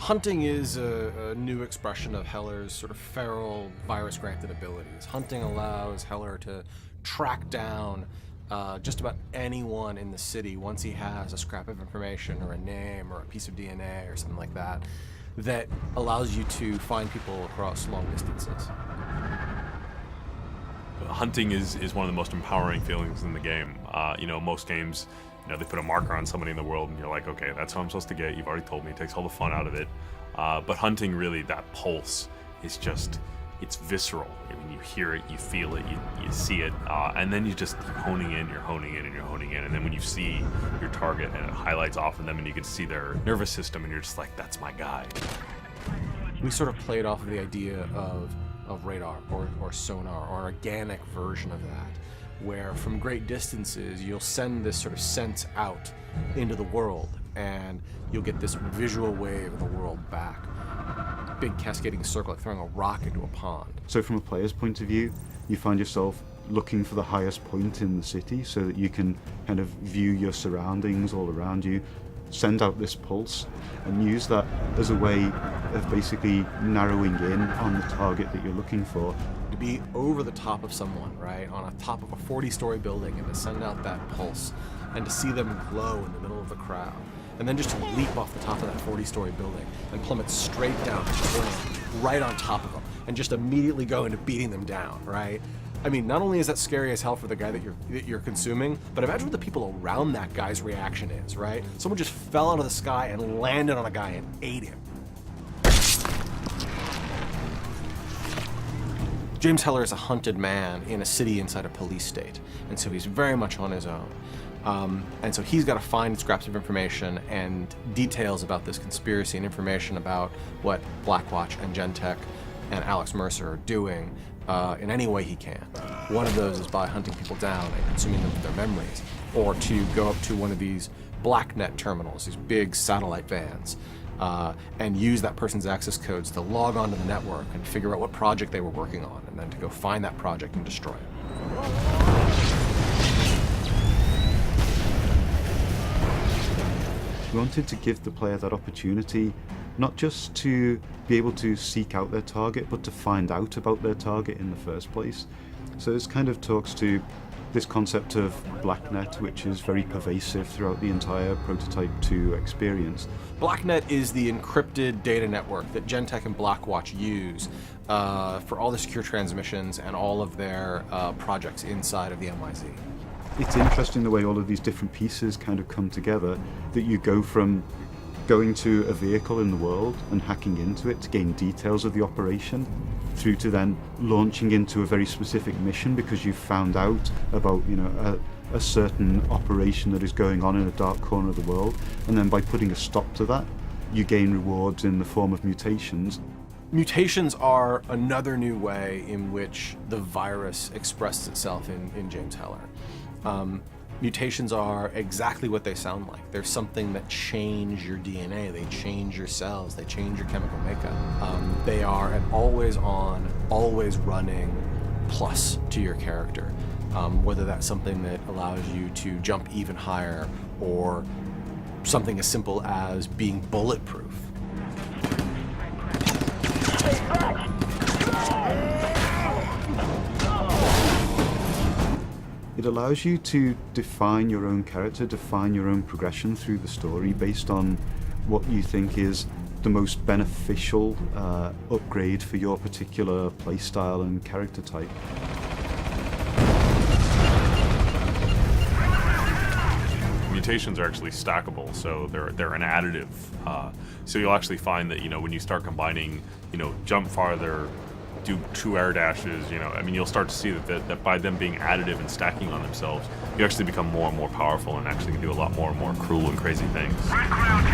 Hunting is a new expression of Heller's sort of feral virus-granted abilities. Hunting allows Heller to track down just about anyone in the city once he has a scrap of information or a name or a piece of DNA or something like that, that allows you to find people across long distances. Hunting is one of the most empowering feelings in the game. Most games, they put a marker on somebody in the world and you're like, okay, that's who I'm supposed to get. You've already told me. It takes all the fun out of it. But hunting, really, that pulse is just, it's visceral. I mean, you hear it, you feel it, you see it, and then you're honing in, and then when you see your target and it highlights off of them and you can see their nervous system and you're just like, that's my guy. We sort of played off of the idea of radar or sonar, or an organic version of that, where from great distances you'll send this sort of sense out into the world and you'll get this visual wave of the world back. Big cascading circle, like throwing a rock into a pond. So from a player's point of view, you find yourself looking for the highest point in the city so that you can kind of view your surroundings all around you, send out this pulse, and use that as a way of basically narrowing in on the target that you're looking for. To be over the top of someone, right, on a top of a 40-story building, and to send out that pulse, and to see them glow in the middle of the crowd, and then just to leap off the top of that 40-story building and plummet straight down to the ground, right on top of them, and just immediately go into beating them down, right? I mean, not only is that scary as hell for the guy that you're consuming, but imagine what the people around that guy's reaction is, right? Someone just fell out of the sky and landed on a guy and ate him. James Heller is a hunted man in a city inside a police state, and so he's very much on his own. And so he's got to find scraps of information and details about this conspiracy and information about what Blackwatch and Gentek and Alex Mercer are doing in any way he can. One of those is by hunting people down and consuming them for their memories, or to go up to one of these BlackNet terminals, these big satellite vans, and use that person's access codes to log onto the network and figure out what project they were working on, and then to go find that project and destroy it. We wanted to give the player that opportunity, not just to be able to seek out their target, but to find out about their target in the first place. So this kind of talks to this concept of BlackNet, which is very pervasive throughout the entire Prototype 2 experience. BlackNet is the encrypted data network that Gentek and Blackwatch use for all the secure transmissions and all of their projects inside of the MIZ. It's interesting the way all of these different pieces kind of come together, that you go from going to a vehicle in the world and hacking into it to gain details of the operation, through to then launching into a very specific mission because you've found out about, a certain operation that is going on in a dark corner of the world, and then by putting a stop to that, you gain rewards in the form of mutations. Mutations are another new way in which the virus expresses itself in James Heller. Mutations are exactly what they sound like. They're something that change your DNA, they change your cells, they change your chemical makeup. They are an always on, always running plus to your character. Whether that's something that allows you to jump even higher, or something as simple as being bulletproof. It allows you to define your own character, define your own progression through the story based on what you think is the most beneficial upgrade for your particular playstyle and character type. Mutations are actually stackable, so they're an additive. So you'll actually find that when you start combining, jump farther, do 2 air dashes, you'll start to see that by them being additive and stacking on themselves, you actually become more and more powerful and actually can do a lot more and more cruel and crazy things. Red Ground